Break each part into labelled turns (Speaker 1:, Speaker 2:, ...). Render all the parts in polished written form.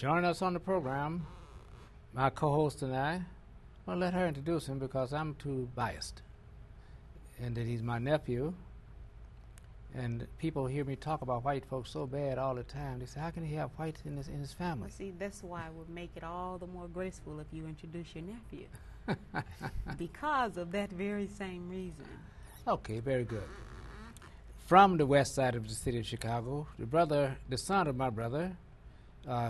Speaker 1: join us on the program, my co-host and I. I'll let her introduce him because I'm too biased. And that he's my nephew. And people hear me talk about white folks so bad all the time. They say, how can he have whites in his family?
Speaker 2: Well, see, that's why it would make it all the more graceful if you introduce your nephew. Because of that very same reason.
Speaker 1: Okay, very good. From the west side of the city of Chicago, the son of my brother,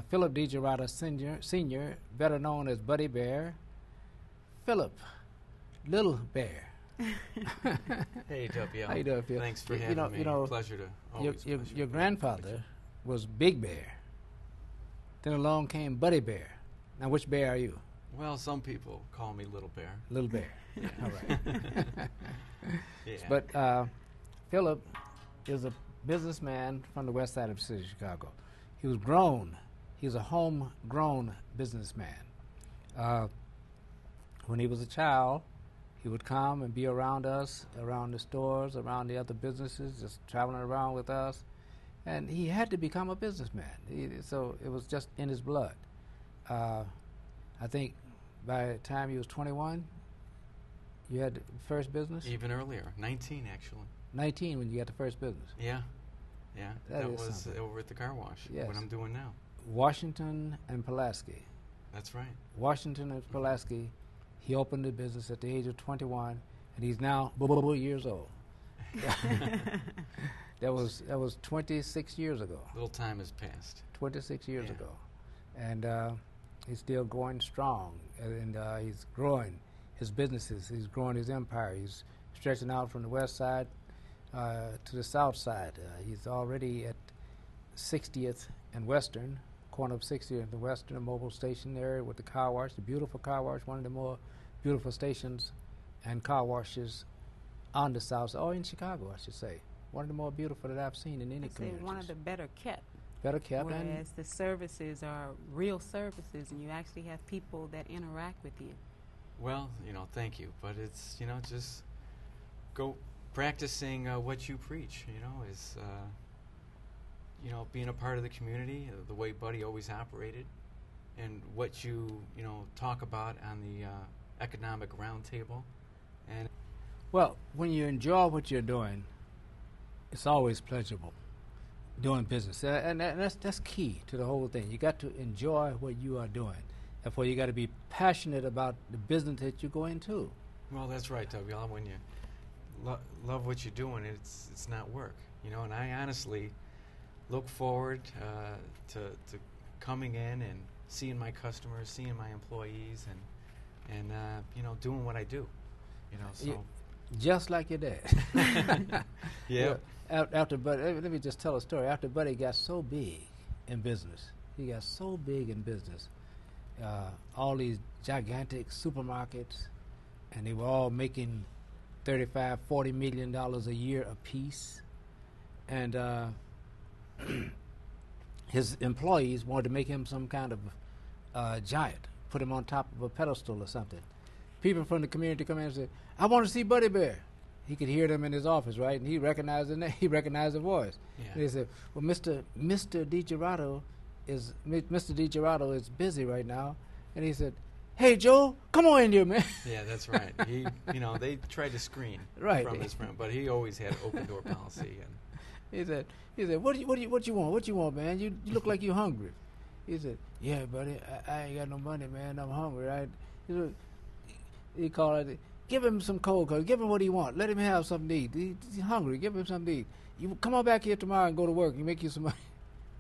Speaker 1: Philip D. Gerada Sr., better known as Buddy Bear. Philip, Little Bear.
Speaker 3: Hey, W.
Speaker 1: How you doing, Phil?
Speaker 3: Thanks for having me. Pleasure to always.
Speaker 1: Your grandfather was Big Bear. Then along came Buddy Bear. Now, which bear are you?
Speaker 3: Well, some people call me Little Bear.
Speaker 1: Little Bear.
Speaker 3: Yeah.
Speaker 1: All right.
Speaker 3: Yeah.
Speaker 1: But Philip is a businessman from the west side of the city of Chicago. He was grown. He was a homegrown businessman. When he was a child, he would come and be around us, around the stores, around the other businesses, just traveling around with us. And he had to become a businessman. So it was just in his blood. I think by the time he was 21, you had the first business?
Speaker 3: Even earlier, 19 actually.
Speaker 1: 19 when you got the first business.
Speaker 3: Yeah. That was
Speaker 1: something.
Speaker 3: over at the car wash,
Speaker 1: Yes.
Speaker 3: what I'm doing now.
Speaker 1: Washington and Pulaski.
Speaker 3: That's right.
Speaker 1: Washington and Pulaski. He opened the business at the age of 21, and he's now years old. That was 26 years ago.
Speaker 3: Little time has passed.
Speaker 1: 26 years ago, and he's still going strong, and he's growing his businesses. He's growing his empire. He's stretching out from the west side to the south side. He's already at 60th and Western, corner of 60th and Western, a mobile station area with the car wash, the beautiful car wash, one of the more beautiful stations and car washes on the south side, or in Chicago, I should say. One of the more beautiful that I've seen in any community.
Speaker 2: One of the better kept.
Speaker 1: Better kept.
Speaker 2: Whereas the services are real services, and you actually have people that interact with you.
Speaker 3: Well, thank you. But it's, just go practicing what you preach, is, being a part of the community, the way Buddy always operated, and what you, talk about on the economic roundtable. And
Speaker 1: well, when you enjoy what you're doing, it's always pleasurable doing business. And that's key to the whole thing. You got to enjoy what you are doing. Therefore, you got to be passionate about the business that you go into.
Speaker 3: Well, that's right, W. When you love what you're doing, it's not work, And I honestly look forward to coming in and seeing my customers, seeing my employees, and doing what I do. So
Speaker 1: just like your dad.
Speaker 3: Yeah.
Speaker 1: After Buddy, let me just tell a story. After Buddy got so big in business, all these gigantic supermarkets, and they were all making $35-40 million a year apiece, and his employees wanted to make him some kind of giant, put him on top of a pedestal or something. People from the community come in and say, "I want to see Buddy Bear." He could hear them in his office, right? And he recognized the name. He recognized the voice.
Speaker 3: Yeah.
Speaker 1: And they said, "Well, Mr. DiGerardo is busy right now." And he said, "Hey, Joe, come on in here, man."
Speaker 3: Yeah, that's right. He, they tried to screen from his friend, but he always had open door policy. And
Speaker 1: he said, "What you want? What you want, man? You look like you're hungry." He said, "Yeah, buddy, I ain't got no money, man. I'm hungry." Right? He called it. Give him some cold cuts. Give him what he wants. Let him have something to eat. He's hungry. Give him something to eat. You come on back here tomorrow and go to work and make you some money.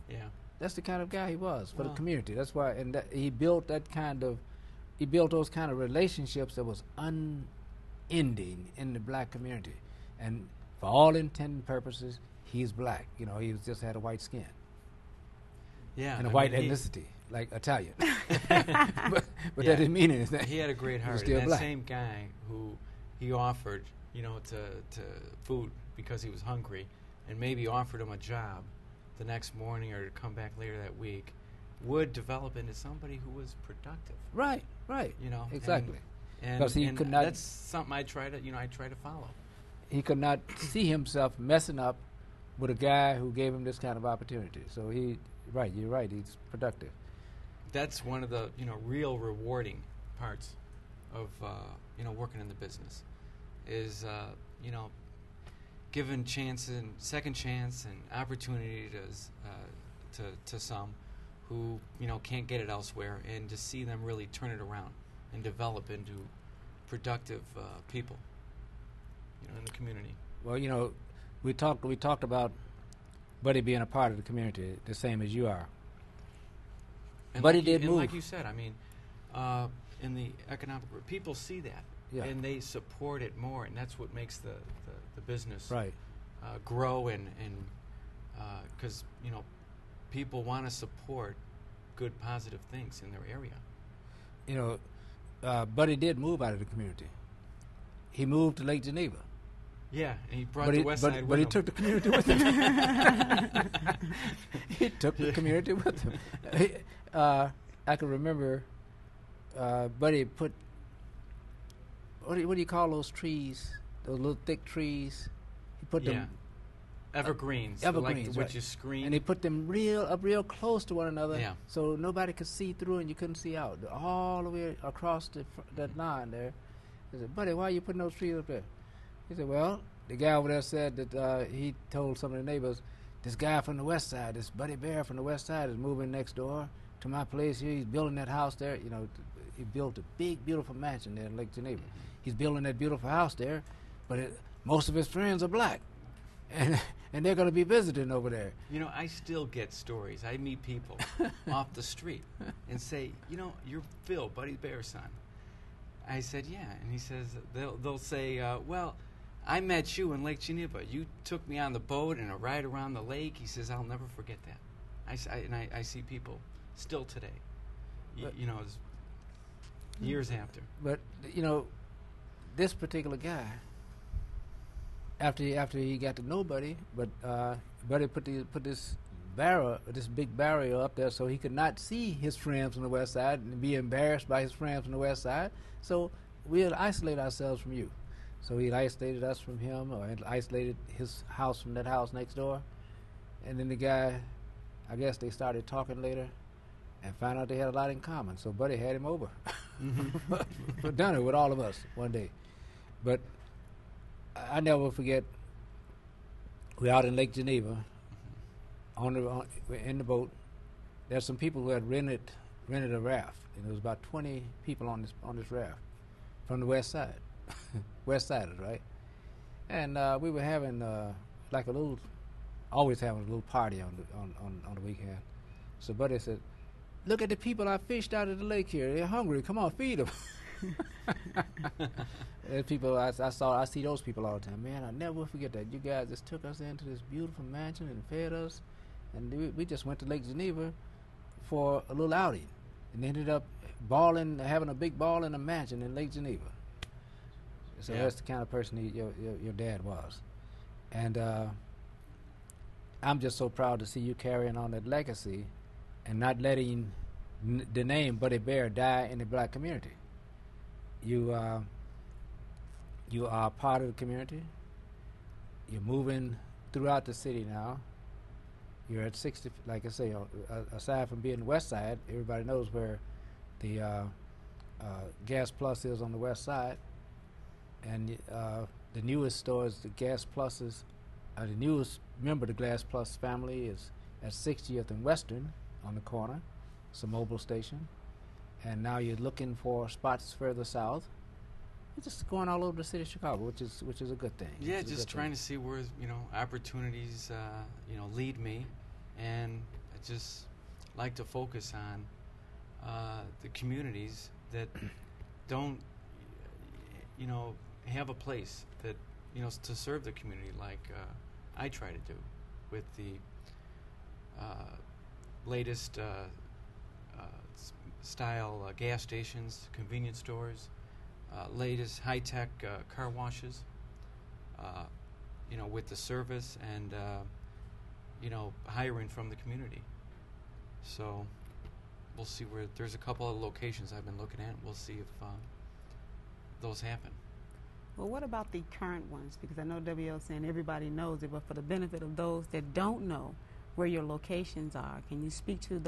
Speaker 3: Yeah.
Speaker 1: That's the kind of guy he was for the community. That's why, and he built those kind of relationships that was unending in the black community. And for all intent and purposes, he's black. He just had a white skin.
Speaker 3: Yeah.
Speaker 1: And a white ethnicity, like Italian. but that didn't mean anything.
Speaker 3: He had a great heart.
Speaker 1: Still
Speaker 3: and
Speaker 1: black.
Speaker 3: That same guy who he offered, to food because he was hungry, and maybe offered him a job the next morning or to come back later that week, would develop into somebody who was productive.
Speaker 1: Right. Exactly.
Speaker 3: And
Speaker 1: he could not.
Speaker 3: That's something I try to follow.
Speaker 1: He could not see himself messing up with a guy who gave him this kind of opportunity. So you're right, he's productive.
Speaker 3: that's one of the real rewarding parts of working in the business is given chance and second chance and opportunity to some who can't get it elsewhere, and to see them really turn it around and develop into productive people in the community.
Speaker 1: Well, we talked about Buddy being a part of the community the same as you are.
Speaker 3: And
Speaker 1: Buddy
Speaker 3: like
Speaker 1: did move.
Speaker 3: Like you said, I mean, in the economic, people see that, and they support it more, and that's what makes the business grow, and because people want to support good, positive things in their area.
Speaker 1: Buddy did move out of the community. He moved to Lake Geneva.
Speaker 3: Yeah, and he brought the West Side with him.
Speaker 1: But he took the community with him. He took the community with him. I can remember Buddy put, what do you call those trees, those little thick trees? He put them...
Speaker 3: Evergreens,
Speaker 1: evergreens,
Speaker 3: which is screened.
Speaker 1: And he put them real close to one another,
Speaker 3: yeah,
Speaker 1: so nobody could see through and you couldn't see out. All the way across that line there. I said, Buddy, why are you putting those trees up there? He said, well, the guy over there said that he told some of the neighbors, this guy from the West Side, this Buddy Bear from the West Side is moving next door to my place here. He's building that house there. He built a big, beautiful mansion there in Lake Geneva. He's building that beautiful house there, but most of his friends are black. And they're going to be visiting over there.
Speaker 3: I still get stories. I meet people off the street and say, you're Phil, Buddy Bear's son. I said, yeah. And he says, they'll say, well, I met you in Lake Geneva. You took me on the boat and a ride around the lake. He says, I'll never forget that. I see people still today, years after.
Speaker 1: But, this particular guy, after he got to know Buddy, but Buddy put this big barrier up there so he could not see his friends from the West Side and be embarrassed by his friends from the West Side. So we'll isolate ourselves from you. So he isolated us from him, or isolated his house from that house next door. And then the guy, I guess they started talking later and found out they had a lot in common. So Buddy had him over for dinner with all of us one day. But I never forget, we're out in Lake Geneva we're in the boat. There's some people who had rented a raft, and there was about 20 people on this raft from the West Side. West Siders, right? And we were having always having a little party on the weekend. So Buddy said, look at the people I fished out of the lake here. They're hungry. Come on, feed them. There's people I see those people all the time. Man, I never will forget that. You guys just took us into this beautiful mansion and fed us, and we just went to Lake Geneva for a little outing, and ended up having a big ball in a mansion in Lake Geneva. So that's the kind of person your dad was, and I'm just so proud to see you carrying on that legacy, and not letting the name Buddy Bear die in the black community. You are part of the community. You're moving throughout the city now. You're at 60, like I say, aside from being West Side, everybody knows where the Gas Plus is on the West Side. And the newest stores, the Gas Pluses, the newest member of the Gas Plus family is at 60th and Western on the corner. It's a mobile station. And now you're looking for spots further south. You're just going all over the city of Chicago, which is a good thing.
Speaker 3: Yeah, just trying to see where opportunities lead me, and I just like to focus on the communities that don't have a place that to serve the community like I try to do with the latest style gas stations, convenience stores, latest high-tech car washes, with the service and, hiring from the community. So we'll see where there's a couple of locations I've been looking at. We'll see if those happen.
Speaker 2: Well, what about the current ones? Because I know WL saying everybody knows it, but for the benefit of those that don't know where your locations are, can you speak to those?